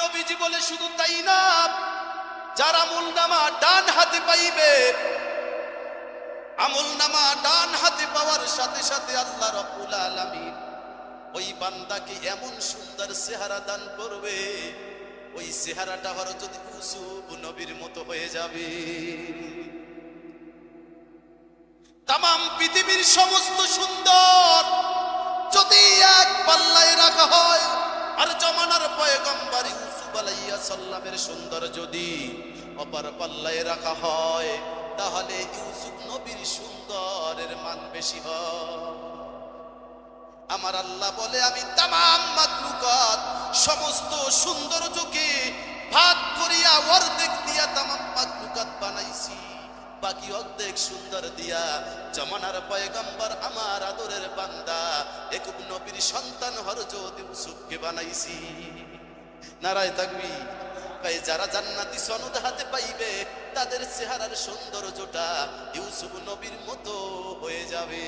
নবীজি বলে শুধু তাই না, যার আমলনামা ডান হাতে পাইবে, আমলনামা ডান হাতে পাওয়ার সাথে সাথে আল্লাহ রাব্বুল আলামিন ওই বান্দাকে এমন সুন্দর চেহারা দান করবে, ওই চেহারাটা হযরত ইউসুফ নবীর মতো হয়ে যাবে। তামাম পৃথিবীর সমস্ত সুন্দর যদি এক পাল্লায় রাখা হয়, আর জমানার পয়গম্বর ইউসুফ আলাইহিস সালামের সুন্দর যদি অপর পাল্লায় রাখা হয়, তাহলে ইউসুফ নবীর সুন্দরের মান বেশি হয়। আমার আল্লাহ বলে আমি তামাম মাখলুকাত সমস্ত সৌন্দর্যকে ভাগ করিয়া অর্ধেক দিয়া তামাম মাখলুকাত বানাইছি, বাকি অর্ধেক সুন্দর দিয়া জামানার পয়গম্বর আমার আদরের বান্দা একুব নবীর সন্তান হযরত ইউসুফকে বানাইছি। নারায়ে তাকবীর। তাই যারা জান্নাতি সনদ হাতে পাইবে তাদের চেহারার সৌন্দর্যটা ইউসুফ নবীর মতো হয়ে যাবে।